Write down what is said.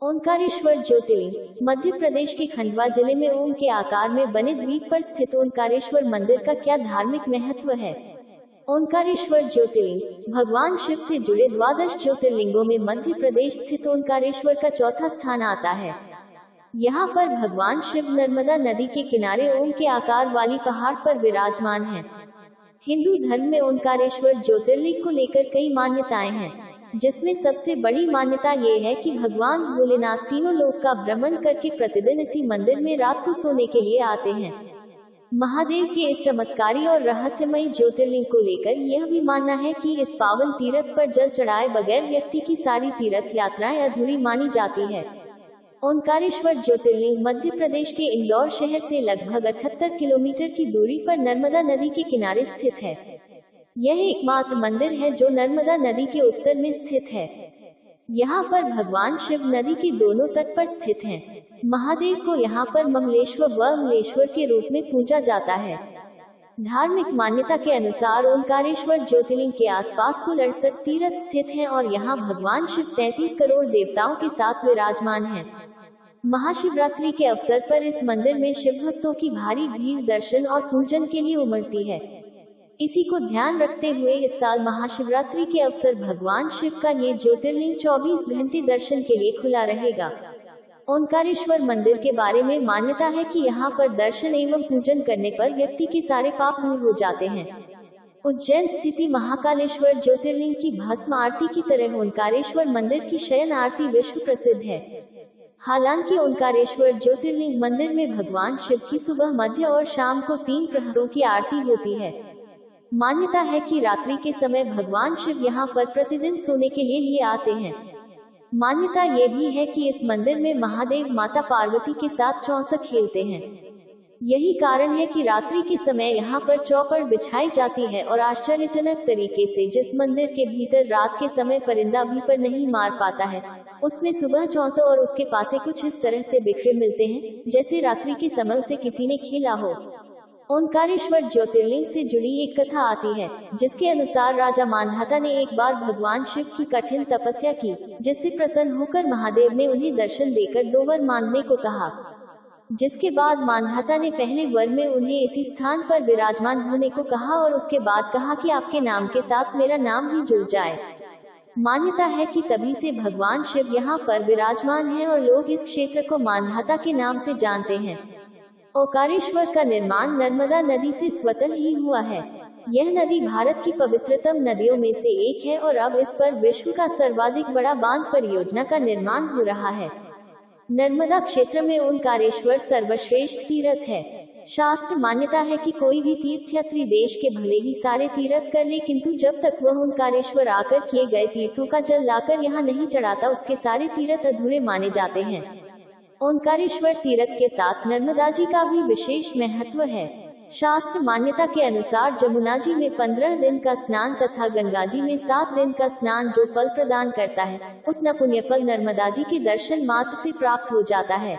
ओंकारेश्वर ज्योतिर्लिंग मध्य प्रदेश के खंडवा जिले में ओम के आकार में बने द्वीप पर स्थित ओंकारेश्वर मंदिर का क्या धार्मिक महत्व है। ओंकारेश्वर ज्योतिर्लिंग भगवान शिव से जुड़े द्वादश ज्योतिर्लिंगों में मध्य प्रदेश स्थित ओंकारेश्वर का चौथा स्थान आता है। यहाँ पर भगवान शिव नर्मदा नदी के किनारे ओम के आकार वाली पहाड़ पर विराजमान हैं। हिंदू धर्म में ओंकारेश्वर ज्योतिर्लिंग को लेकर कई मान्यताएं हैं, जिसमें सबसे बड़ी मान्यता ये है कि भगवान भोलेनाथ तीनों लोक का भ्रमण करके प्रतिदिन इसी मंदिर में रात को सोने के लिए आते हैं। महादेव के इस चमत्कारी और रहस्यमयी ज्योतिर्लिंग को लेकर यह भी मानना है कि इस पावन तीर्थ पर जल चढ़ाए बगैर व्यक्ति की सारी तीर्थ यात्राएं अधूरी मानी जाती है। ओंकारेश्वर ज्योतिर्लिंग मध्य प्रदेश के इंदौर शहर से लगभग 78 किलोमीटर की दूरी पर नर्मदा नदी के किनारे स्थित है। यह एकमात्र मंदिर है जो नर्मदा नदी के उत्तर में स्थित है। यहाँ पर भगवान शिव नदी के दोनों तट पर स्थित हैं। महादेव को यहाँ पर ममलेश्वर व अमलेश्वर के रूप में पूजा जाता है। धार्मिक मान्यता के अनुसार ओंकारेश्वर ज्योतिर्लिंग के आसपास कुल 68 तीर्थ स्थित हैं और यहाँ भगवान शिव 33 करोड़ देवताओं के साथ विराजमान हैं। महाशिवरात्रि के अवसर पर इस मंदिर में शिव भक्तों की भारी भीड़ दर्शन और पूजन के लिए उमड़ती है। इसी को ध्यान रखते हुए इस साल महाशिवरात्रि के अवसर भगवान शिव का ये ज्योतिर्लिंग 24 घंटे दर्शन के लिए खुला रहेगा। ओंकारेश्वर मंदिर के बारे में मान्यता है कि यहाँ पर दर्शन एवं पूजन करने पर व्यक्ति के सारे पाप दूर हो जाते हैं। उज्जैन स्थिति महाकालेश्वर ज्योतिर्लिंग की भस्म आरती की तरह ओंकारेश्वर मंदिर की शयन आरती विश्व प्रसिद्ध है। हालांकि ओंकारेश्वर ज्योतिर्लिंग मंदिर में भगवान शिव की सुबह, मध्य और शाम को 3 प्रहरों की आरती होती है। मान्यता है कि रात्रि के समय भगवान शिव यहाँ पर प्रतिदिन सोने के लिए आते हैं। मान्यता ये भी है कि इस मंदिर में महादेव माता पार्वती के साथ चौसक खेलते हैं। यही कारण है कि रात्रि के समय यहाँ पर चौपड़ बिछाई जाती है और आश्चर्यजनक तरीके से जिस मंदिर के भीतर रात के समय परिंदा भी पर नहीं मार पाता है, उसमें सुबह चौसक और उसके पासे कुछ इस तरह से बिखरे मिलते हैं, जैसे रात्रि के समय उसे किसी ने खेला हो। ओंकारेश्वर ज्योतिर्लिंग से जुड़ी एक कथा आती है, जिसके अनुसार राजा मांधाता ने एक बार भगवान शिव की कठिन तपस्या की, जिससे प्रसन्न होकर महादेव ने उन्हें दर्शन देकर 2 वर मांगने को कहा। जिसके बाद मांधाता ने पहले वर में उन्हें इसी स्थान पर विराजमान होने को कहा और उसके बाद कहा कि आपके नाम के साथ मेरा नाम भी जुड़ जाए। मान्यता है कि तभी से भगवान शिव यहाँ पर विराजमान हैं और लोग इस क्षेत्र को मांधाता के नाम से जानते हैं। ओंकारेश्वर का निर्माण नर्मदा नदी से स्वतः ही हुआ है। यह नदी भारत की पवित्रतम नदियों में से एक है और अब इस पर विश्व का सर्वाधिक बड़ा बांध परियोजना का निर्माण हो रहा है। नर्मदा क्षेत्र में ओंकारेश्वर सर्वश्रेष्ठ तीर्थ है। शास्त्र मान्यता है कि कोई भी तीर्थयात्री देश के भले ही सारे तीर्थ कर ले, किंतु जब तक वह ओंकारेश्वर आकर किए गए तीर्थों का जल लाकर यहाँ नहीं चढ़ाता, उसके सारे तीर्थ अधूरे माने जाते हैं। ओंकारेश्वर तीर्थ के साथ नर्मदा जी का भी विशेष महत्व है। शास्त्र मान्यता के अनुसार जमुना जी में 15 दिन का स्नान तथा गंगा जी में 7 दिन का स्नान जो फल प्रदान करता है, उतना पुण्य फल नर्मदा जी के दर्शन मात्र से प्राप्त हो जाता है।